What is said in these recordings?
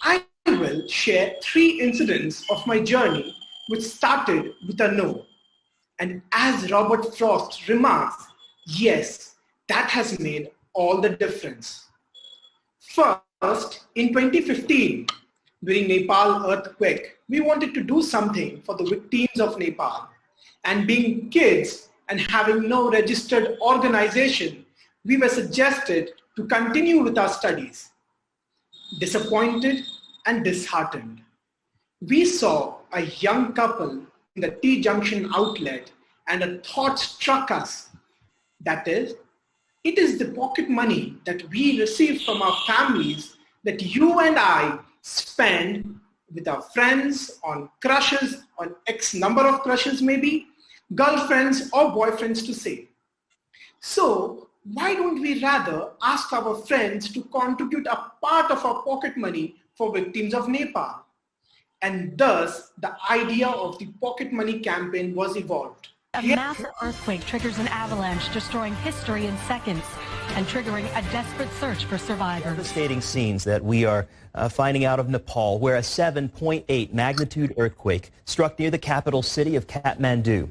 I will share 3 incidents of my journey which started with a no. And as Robert Frost remarks, yes, that has made all the difference. First, in 2015, during Nepal earthquake, we wanted to do something for the victims of Nepal. And being kids and having no registered organization, we were suggested to continue with our studies. Disappointed and disheartened, we saw a young couple in the T-junction outlet and a thought struck us. That is, it is the pocket money that we receive from our families that you and I spend with our friends on crushes, on X number of crushes maybe, girlfriends or boyfriends to say. So why don't we rather ask our friends to contribute a part of our pocket money for victims of Nepal? And thus, the idea of the pocket money campaign was evolved. A massive earthquake triggers an avalanche, destroying history in seconds and triggering a desperate search for survivors. Devastating scenes that we are finding out of Nepal, where a 7.8 magnitude earthquake struck near the capital city of Kathmandu.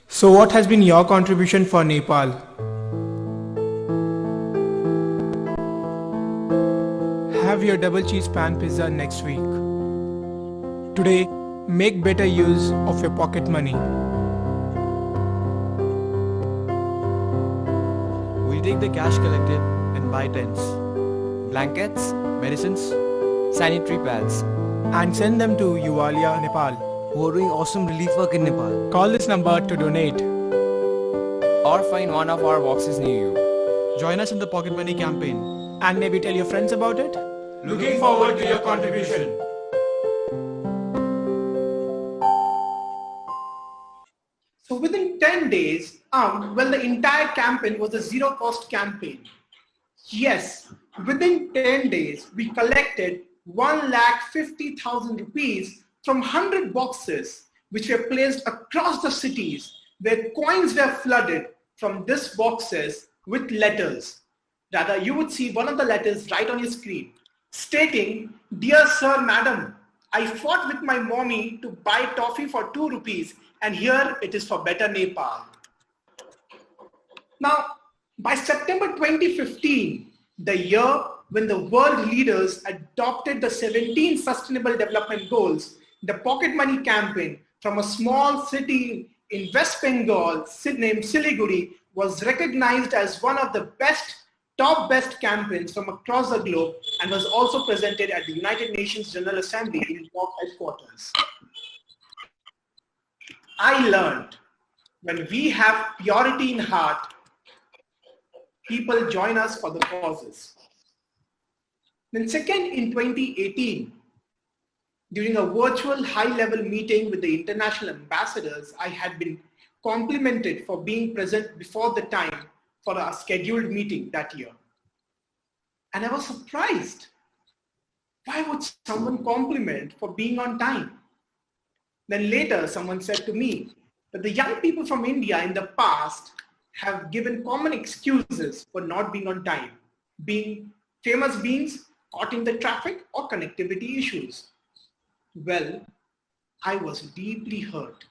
So what has been your contribution for Nepal? Have your double cheese pan pizza next week. Today, make better use of your pocket money. We'll take the cash collected and buy tents, blankets, medicines, sanitary pads, And send them to Yuvalia, Nepal, who are doing awesome relief work in Nepal. Call this number to donate. Or find one of our boxes near you. Join us in the pocket money campaign and maybe tell your friends about it. Looking forward to your contribution. So within 10 days, the entire campaign was a zero-cost campaign. Yes, within 10 days, we collected 1,50,000 rupees from 100 boxes, which were placed across the cities, where coins were flooded from these boxes with letters. Rather, you would see one of the letters right on your screen, stating, "Dear Sir, Madam, I fought with my mommy to buy toffee for 2 rupees, and here it is for better Nepal." Now, by September 2015, the year when the world leaders adopted the 17 Sustainable Development Goals, the pocket money campaign from a small city in West Bengal named Siliguri was recognized as one of the top best campaigns from across the globe, and was also presented at the United Nations General Assembly in New York headquarters. I learned when we have purity in heart, people join us for the causes. Then second, in 2018, during a virtual high-level meeting with the international ambassadors, I had been complimented for being present before the time for a scheduled meeting that year. And I was surprised. Why would someone compliment for being on time? Then later, someone said to me that the young people from India in the past have given common excuses for not being on time, being famous beings, caught in the traffic, or connectivity issues. Well, I was deeply hurt.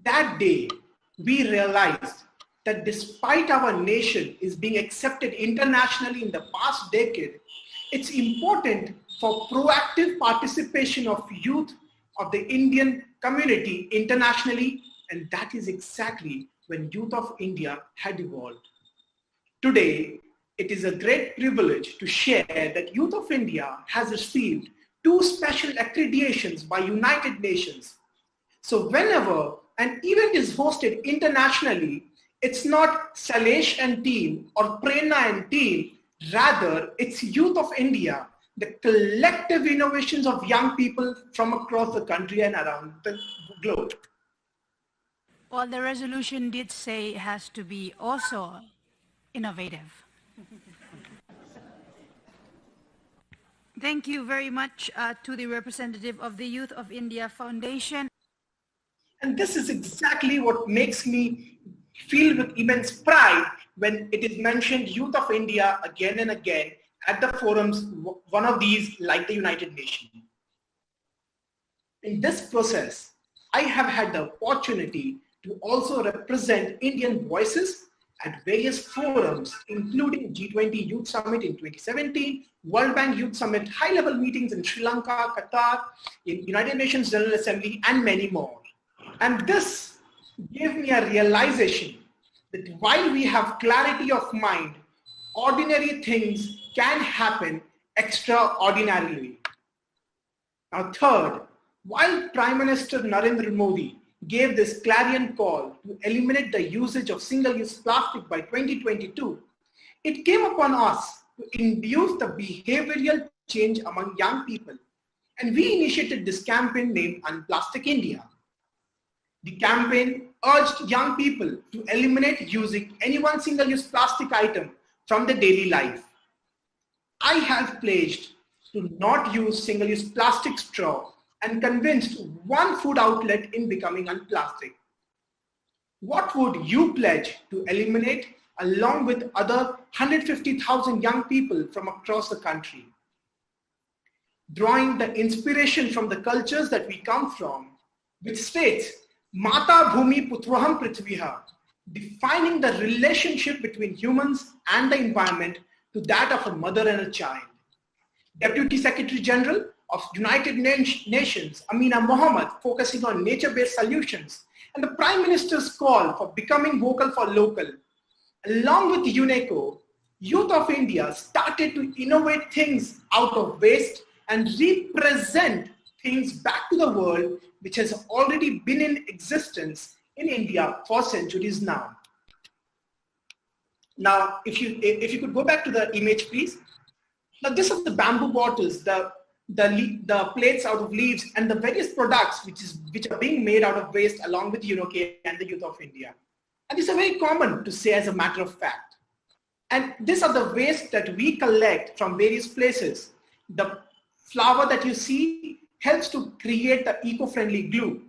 That day, we realized that despite our nation is being accepted internationally in the past decade, it's important for proactive participation of youth of the Indian community internationally, and that is exactly when Youth of India had evolved. Today, it is a great privilege to share that Youth of India has received 2 special accreditations by United Nations. So whenever an event is hosted internationally, it's not Salesh and team or Prerna and team, rather it's Youth of India, the collective innovations of young people from across the country and around the globe. Well, the resolution did say it has to be also innovative. Thank you very much to the representative of the Youth of India Foundation. And this is exactly what makes me feel with immense pride when it is mentioned Youth of India again and again at the forums, one of these like the United Nations. In this process, I have had the opportunity to also represent Indian voices at various forums, including G20 Youth Summit in 2017, World Bank Youth Summit, high-level meetings in Sri Lanka, Qatar, in United Nations General Assembly, and many more. And this gave me a realization that while we have clarity of mind, ordinary things can happen extraordinarily. Now, third, while Prime Minister Narendra Modi gave this clarion call to eliminate the usage of single-use plastic by 2022, it came upon us to induce the behavioral change among young people. And we initiated this campaign named Unplastic India. The campaign urged young people to eliminate using any one single-use plastic item from their daily life. I have pledged to not use single-use plastic straw and convinced one food outlet in becoming unplastic. What would you pledge to eliminate along with other 150,000 young people from across the country? Drawing the inspiration from the cultures that we come from, which states, Mata Bhumi Putraham Prithviha, defining the relationship between humans and the environment to that of a mother and a child. Deputy Secretary General of United Nations, Amina Mohammed, focusing on nature-based solutions, and the Prime Minister's call for becoming vocal for local. Along with UNESCO, Youth of India started to innovate things out of waste and represent things back to the world which has already been in existence in India for centuries now. Now, if you could go back to the image, please. Now, this is the bamboo bottles, the plates out of leaves, and the various products which are being made out of waste along with UNESCO and the Youth of India. And these are very common to say as a matter of fact. And these are the waste that we collect from various places. The flower that you see helps to create the eco-friendly glue.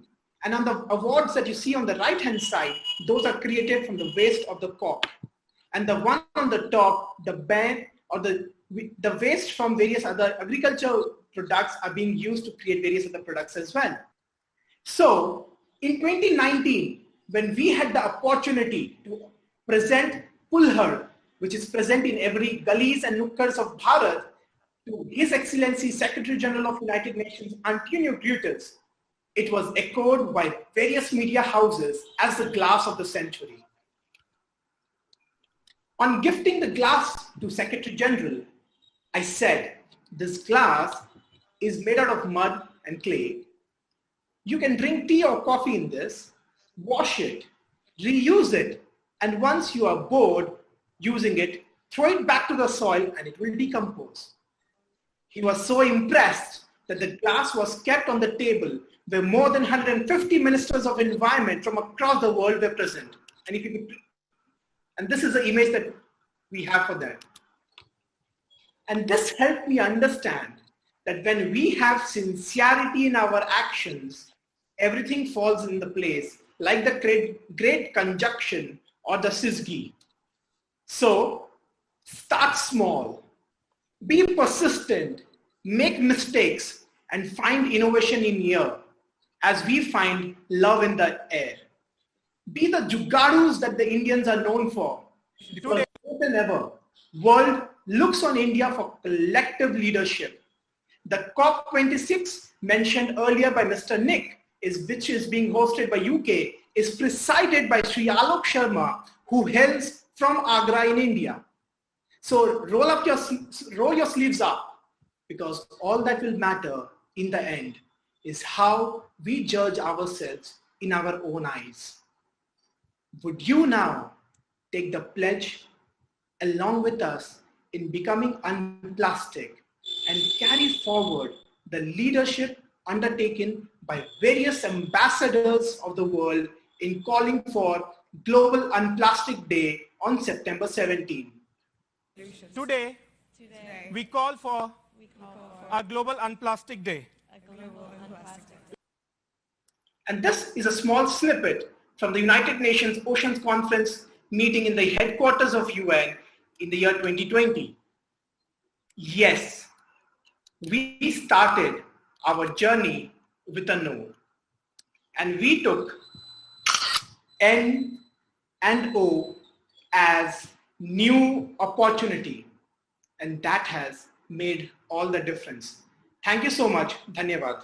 And on the awards that you see on the right-hand side, those are created from the waste of the cork. And the one on the top, the band or the waste from various other agricultural products are being used to create various other products as well. So in 2019, when we had the opportunity to present Pulhar, which is present in every gullies and nukkars of Bharat, to His Excellency Secretary General of United Nations, Antonio Guterres, it was echoed by various media houses as the glass of the century. On gifting the glass to Secretary General, I said, this glass is made out of mud and clay. You can drink tea or coffee in this, wash it, reuse it, and once you are bored using it, throw it back to the soil and it will decompose. He was so impressed that the glass was kept on the table where more than 150 ministers of environment from across the world were present. And this is the image that we have for that. And this helped me understand that when we have sincerity in our actions, everything falls in the place, like the great conjunction or the Sisgi. So start small, be persistent, make mistakes, and find innovation in here, as we find love in the air. Be the jugadus that the Indians are known for, because more than ever, world looks on India for collective leadership. The COP26 mentioned earlier by Mr. Nick, which is being hosted by UK, is presided by Sri Alok Sharma, who hails from Agra in India. So roll your sleeves up, because all that will matter in the end is how we judge ourselves in our own eyes. Would you now take the pledge along with us in becoming unplastic and carry forward the leadership undertaken by various ambassadors of the world in calling for Global Unplastic Day on September 17. Today, we call for a Global Unplastic Day. And this is a small snippet from the United Nations Oceans Conference meeting in the headquarters of UN in the year 2020. Yes, we started our journey with a no, and we took N and O as new opportunity, and that has made all the difference. Thank you so much. Dhanyavad.